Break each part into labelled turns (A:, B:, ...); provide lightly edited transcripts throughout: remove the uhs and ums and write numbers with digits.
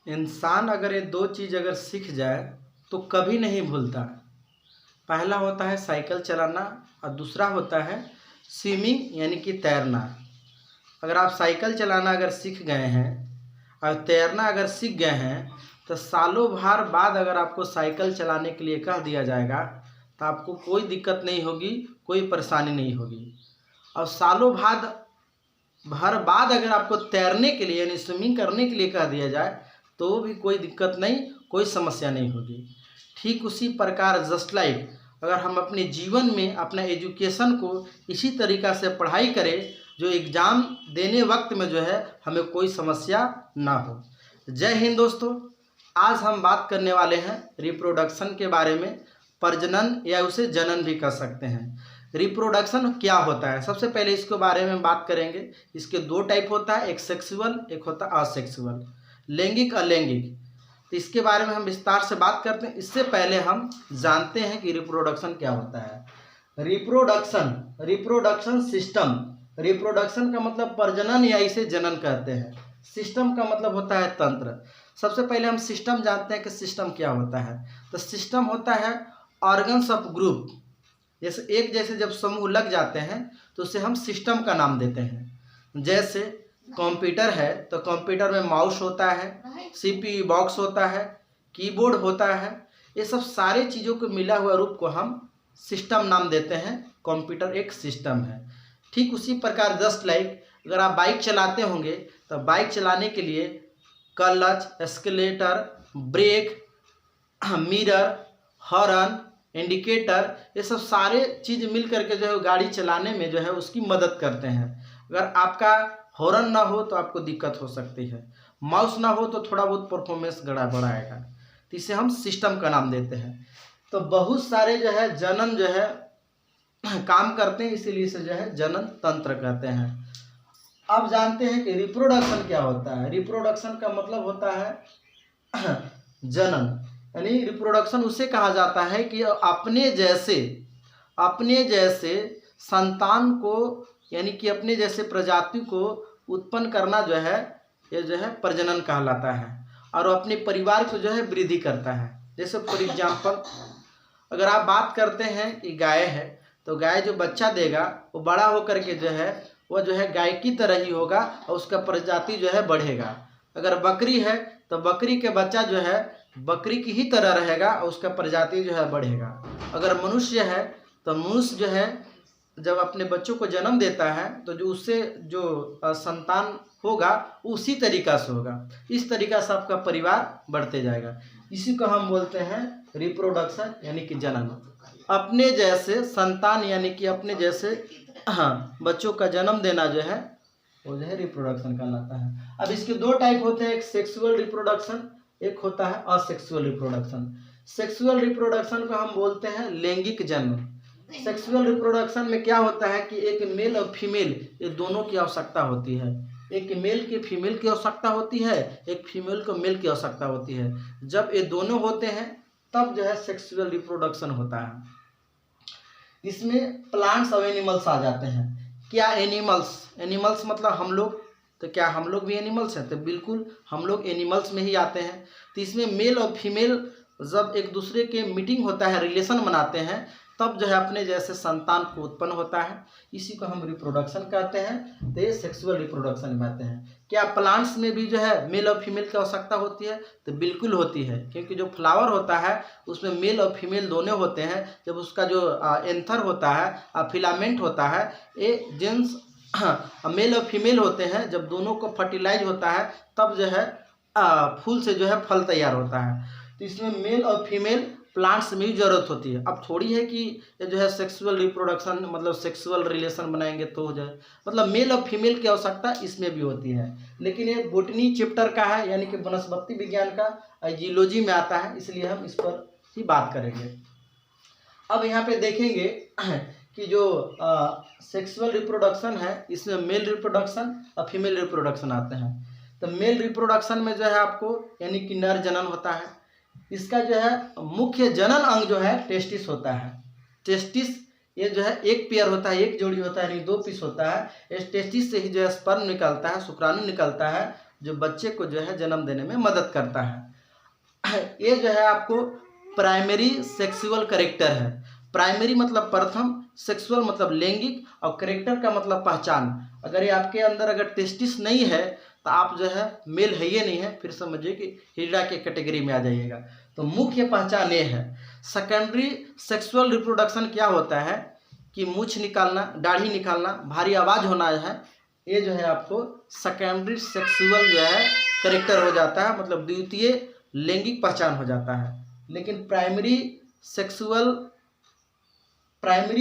A: इंसान अगर ये दो चीज़ अगर सीख जाए तो कभी नहीं भूलता। पहला होता है साइकिल चलाना और दूसरा होता है स्विमिंग यानी कि तैरना। अगर आप साइकिल चलाना अगर सीख गए हैं और तैरना अगर सीख गए हैं तो सालों भर बाद अगर आपको साइकिल चलाने के लिए कह दिया जाएगा तो आपको कोई दिक्कत नहीं होगी, कोई परेशानी नहीं होगी। और सालों भर बाद अगर आपको तैरने के लिए यानी स्विमिंग करने के लिए कह दिया जाए तो भी कोई दिक्कत नहीं, कोई समस्या नहीं होगी। ठीक उसी प्रकार जस्ट लाइक अगर हम अपने जीवन में अपना एजुकेशन को इसी तरीक़ा से पढ़ाई करें जो एग्ज़ाम देने वक्त में जो है हमें कोई समस्या ना हो। जय हिंद दोस्तों, आज हम बात करने वाले हैं रिप्रोडक्शन के बारे में। प्रजनन या उसे जनन भी कर सकते हैं। रिप्रोडक्शन क्या होता है, सबसे पहले इसके बारे में बात करेंगे। इसके दो टाइप होता है, एक सेक्सुअल, एक होता है असेक्सुअल, लैंगिक अलैंगिक। तो इसके बारे में हम विस्तार से बात करते हैं। इससे पहले हम जानते हैं कि रिप्रोडक्शन क्या होता है। Reproduction system. रिप्रोडक्शन का मतलब प्रजनन या इसे जनन कहते हैं। सिस्टम का मतलब होता है तंत्र। सबसे पहले हम सिस्टम जानते हैं कि सिस्टम क्या होता है। तो सिस्टम होता है ऑर्गन्स ऑफ ग्रुप। जैसे जब समूह लग जाते हैं तो उसे हम सिस्टम का नाम देते हैं। जैसे कंप्यूटर है तो कंप्यूटर में माउस होता है, सीपीयू बॉक्स होता है, कीबोर्ड होता है। ये सब सारे चीज़ों को मिला हुआ रूप को हम सिस्टम नाम देते हैं। कंप्यूटर एक सिस्टम है। ठीक उसी प्रकार जस्ट लाइक अगर आप बाइक चलाते होंगे तो बाइक चलाने के लिए clutch, escalator, brake, mirror, horn, indicator, ये सब सारे चीज़ मिल करके जो है गाड़ी चलाने में जो है उसकी मदद करते हैं। अगर आपका हॉर्न ना हो तो आपको दिक्कत हो सकती है, माउस ना हो तो थोड़ा बहुत परफॉर्मेंस गड़बड़ आएगा। तो इसे हम सिस्टम का नाम देते हैं। तो बहुत सारे जो है जनन जो है काम करते हैं, इसीलिए इसे जो है जनन तंत्र कहते हैं। अब जानते हैं कि रिप्रोडक्शन क्या होता है। रिप्रोडक्शन का मतलब होता है जनन, यानी रिप्रोडक्शन उसे कहा जाता है कि अपने जैसे संतान को यानी कि अपने जैसे प्रजाति को उत्पन्न करना जो है ये जो है प्रजनन कहलाता है। और अपने परिवार को जो है वृद्धि करता है। जैसे फॉर एग्जाम्पल अगर आप बात करते हैं कि गाय है तो गाय जो बच्चा देगा वो बड़ा होकर के जो है वह जो है गाय की तरह ही होगा और उसका प्रजाति जो है बढ़ेगा। अगर बकरी है तो बकरी के बच्चा जो है बकरी की ही तरह रहेगा और उसका प्रजाति जो है बढ़ेगा। अगर मनुष्य है तो मनुष्य जो है जब अपने बच्चों को जन्म देता है तो जो उससे जो संतान होगा उसी तरीक़ा से होगा। इस तरीक़ा से आपका परिवार बढ़ते जाएगा। इसी को हम बोलते हैं रिप्रोडक्शन यानी कि जनन। अपने जैसे संतान यानी कि अपने जैसे बच्चों का जन्म देना जो है वो जो है रिप्रोडक्शन कहलाता है। अब इसके दो टाइप होते हैं, एक सेक्सुअल रिप्रोडक्शन, एक होता है असेक्सुअल रिप्रोडक्शन। सेक्सुअल रिप्रोडक्शन को हम बोलते हैं लैंगिक जन्म। सेक्सुअल रिप्रोडक्शन में क्या होता है कि एक मेल और फीमेल ये दोनों की आवश्यकता होती है। एक मेल के फीमेल की आवश्यकता होती है, एक फीमेल को मेल की आवश्यकता होती है। जब ये दोनों होते हैं तब जो है सेक्सुअल रिप्रोडक्शन होता है। इसमें प्लांट्स और एनिमल्स आ जाते हैं। क्या एनिमल्स मतलब हम लोग, तो क्या हम लोग भी एनिमल्स हैं? तो बिल्कुल हम लोग एनिमल्स में ही आते हैं। तो इसमें मेल और फीमेल जब एक दूसरे के मीटिंग होता है, रिलेशन बनाते हैं, तब जो है अपने जैसे संतान को उत्पन्न होता है। इसी को हम रिप्रोडक्शन कहते हैं। तो ये सेक्सुअल रिप्रोडक्शन में आते हैं। क्या प्लांट्स में भी जो है मेल और फीमेल की आवश्यकता होती है? तो बिल्कुल होती है, क्योंकि जो फ्लावर होता है उसमें मेल और फीमेल दोनों होते हैं। जब उसका जो एंथर होता है, फिलामेंट होता है, ये जेंट्स मेल और फीमेल होते हैं। जब दोनों को फर्टिलाइज होता है तब जो है फूल से जो है फल तैयार होता है। तो इसमें मेल और फीमेल प्लांट्स में भी जरूरत होती है। अब थोड़ी है कि ये जो है सेक्सुअल रिप्रोडक्शन मतलब सेक्सुअल रिलेशन बनाएंगे तो हो जाए, मतलब मेल और फीमेल की आवश्यकता इसमें भी होती है। लेकिन ये बोटनी चैप्टर का है, यानी कि वनस्पति विज्ञान का जियोलॉजी में आता है, इसलिए हम इस पर ही बात करेंगे। अब यहाँ पे देखेंगे कि जो सेक्सुअल रिप्रोडक्शन है इसमें मेल रिप्रोडक्शन और फीमेल रिप्रोडक्शन आते हैं। तो मेल रिप्रोडक्शन में जो है आपको यानी कि नर जनन होता है। इसका जो है मुख्य जनन अंग जो है टेस्टिस होता है। टेस्टिस ये जो है एक पेयर होता है, एक जोड़ी होता है, यानी दो पीस होता है। इस टेस्टिस से ही जो है स्पर्म निकलता है, शुक्राणु निकलता है जो बच्चे को जो है जन्म देने में मदद करता है। ये जो है आपको प्राइमरी सेक्सुअल कैरेक्टर है। प्राइमरी मतलब प्रथम, सेक्सुअल मतलब लैंगिक, और कैरेक्टर का मतलब पहचान। अगर ये आपके अंदर अगर टेस्टिस नहीं है तो आप जो है मेल है ही नहीं है, फिर समझिए कि हीरा के कैटेगरी में आ जाइएगा। तो मुख्य पहचान ये है। सेकेंडरी सेक्सुअल रिप्रोडक्शन क्या होता है कि मूछ निकालना, दाढ़ी निकालना, भारी आवाज़ होना है, ये जो है आपको सेकेंडरी सेक्सुअल जो है कैरेक्टर हो जाता है, मतलब द्वितीय लैंगिक पहचान हो जाता है। लेकिन प्राइमरी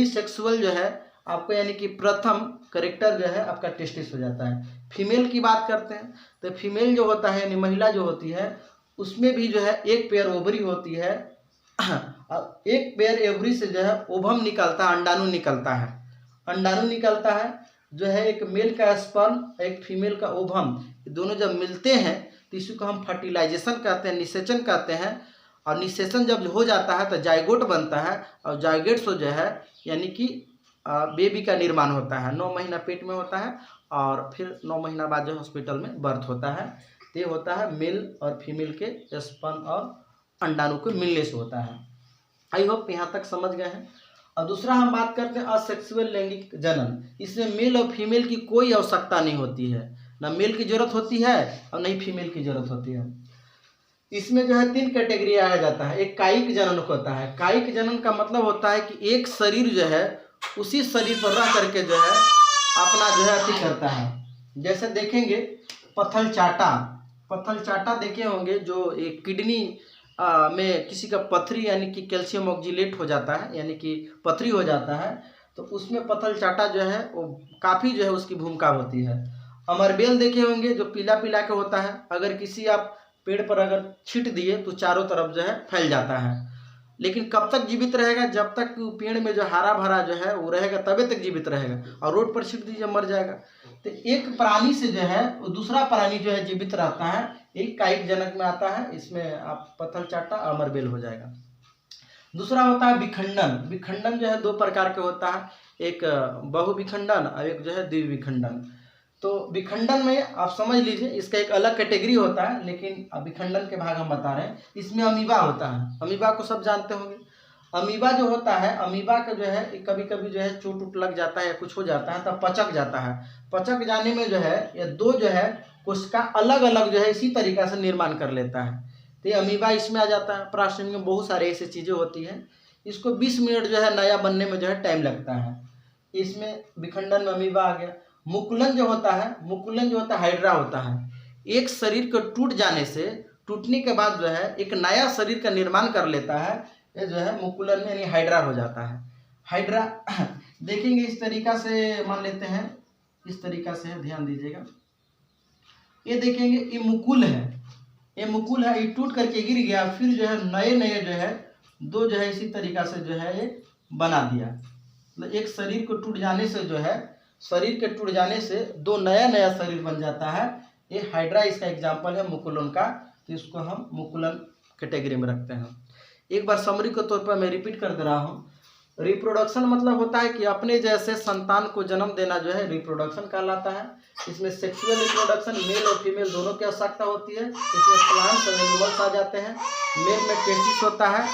A: सेक्सुअल जो है आपको यानी कि प्रथम कैरेक्टर जो है आपका टेस्टिस हो जाता है। फीमेल की बात करते हैं तो फीमेल जो होता है यानी महिला जो होती है उसमें भी जो है एक पेयर ओवरी होती है। एक पेयर ओवरी से जो है ओवम निकलता है, अंडाणु निकलता है। अंडाणु निकलता है जो है एक मेल का स्पर्म, एक फीमेल का ओवम, दोनों जब मिलते हैं तो इसी को हम फर्टिलाइजेशन कहते हैं, निषेचन कहते हैं। और निषेचन जब हो जाता है तो जाइगोट बनता है, और जाइगोट से जो है यानी कि बेबी का निर्माण होता है। 9 महीना पेट में होता है और फिर 9 महीना बाद जो हॉस्पिटल में बर्थ होता है। तो ये होता है मेल और फीमेल के स्पर्म और अंडाणु को मिलने से होता है। आई होप यहाँ तक समझ गए हैं। और दूसरा हम बात करते हैं असेक्सुअल लैंगिक जनन। इसमें मेल और फीमेल की कोई आवश्यकता नहीं होती है, ना मेल की जरूरत होती है और नहीं फीमेल की जरूरत होती है। इसमें जो है 3 कैटेगरी आया जाता है। एक कायिक जनन होता है। कायिक जनन का मतलब होता है कि एक शरीर जो है उसी शरीर पर रह करके जो है अपना जो है अति करता है। जैसे देखेंगे पत्थल चाटा देखे होंगे, जो एक किडनी में किसी का पथरी यानी कि कैल्शियम ऑक्जिलेट हो जाता है, यानी कि पथरी हो जाता है, तो उसमें पत्थल चाटा जो है वो काफ़ी जो है उसकी भूमिका होती है। अमरबेल देखे होंगे जो पीला पीला के होता है, अगर किसी आप पेड़ पर अगर छींट दिए तो चारों तरफ जो है फैल जाता है। लेकिन कब तक जीवित रहेगा? जब तक पेड़ में जो हरा भरा जो है वो रहेगा तभी तक जीवित रहेगा, और रोड पर छींट दीजिए मर जाएगा। तो एक प्राणी से जो है वो दूसरा प्राणी जो है जीवित रहता है, एक कायिक जनक में आता है। इसमें आप पत्थल चाटा अमरबेल हो जाएगा। दूसरा होता है विखंडन। विखंडन जो है 2 प्रकार के होता है, एक बहुविखंडन और एक जो है द्विविखंडन। तो विखंडन में आप समझ लीजिए इसका एक अलग कैटेगरी होता है, लेकिन विखंडन के भाग हम बता रहे हैं। इसमें अमीबा होता है। अमीबा को सब जानते होंगे। अमीबा जो होता है, अमीबा का जो है कभी कभी जो है चोट उट लग जाता है या कुछ हो जाता है तब पचक जाता है। पचक जाने में जो है ये 2 जो है कोशिका अलग अलग जो है इसी तरीका से निर्माण कर लेता है। तो ये अमीबा इसमें आ जाता है। प्राश्रम में बहुत सारे ऐसी चीज़ें होती हैं, इसको 20 मिनट जो है नया बनने में जो है टाइम लगता है। इसमें विखंडन में अमीबा आ गया। मुकुलन जो होता है हाइड्रा होता है। एक शरीर को टूटने के बाद जो है एक नया शरीर का निर्माण कर लेता है, ये जो है मुकुलन में यानी हाइड्रा हो जाता है। हाइड्रा देखेंगे इस तरीका से, मान लेते हैं इस तरीका से है, ध्यान दीजिएगा। ये देखेंगे ये मुकुल है, ये टूट करके गिर गया, फिर जो है नए जो है 2 जो है इसी तरीका से जो है ये बना दिया। मतलब एक शरीर को टूट जाने से जो है शरीर के टूट जाने से 2 नया शरीर बन जाता है। ये हाइड्रा इसका एग्जाम्पल है मुकुलन का, तो इसको हम मुकुलन कैटेगरी में रखते हैं। एक बार समरी के तौर पर मैं रिपीट कर दे रहा हूँ। रिप्रोडक्शन मतलब होता है कि अपने जैसे संतान को जन्म देना जो है रिप्रोडक्शन कहलाता है। इसमें सेक्सुअल रिप्रोडक्शन मेल और फीमेल दोनों की आवश्यकता होती है। इसमें प्लांट्स और एनिमल्स आ जाते हैं। मेल में टेस्टिस होता है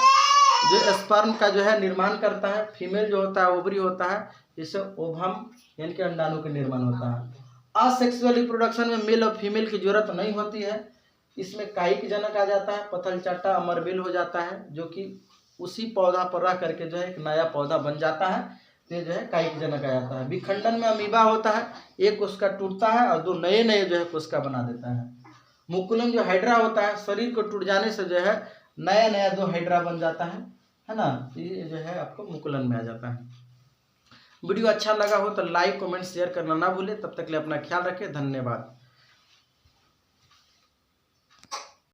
A: जो स्पर्म का जो है निर्माण करता है। फीमेल जो होता है ओवरी होता है, जिससे ओवम यानी कि अंडाणु का निर्माण होता है। असेक्सुअल रिप्रोडक्शन में मेल और फीमेल की जरूरत नहीं होती है। इसमें कायिक जनक आ जाता है, पत्थल चाटा अमरबेल हो जाता है, जो कि उसी पौधा पर रह करके जो है एक नया पौधा बन जाता है। तो जो है कायिक जनक आ जाता है। विखंडन में अमीबा होता है, एक कोशिका टूटता है और 2 नए जो है कोशिका बना देता है। मुकुलन जो हाइड्रा होता है, शरीर को टूट जाने से जो है नया 2 हाइड्रा बन जाता है ना। ये जो है आपको मुकुलन में आ जाता है। वीडियो अच्छा लगा हो तो लाइक कमेंट शेयर करना ना भूले। तब तक के लिए अपना ख्याल रखें। धन्यवाद।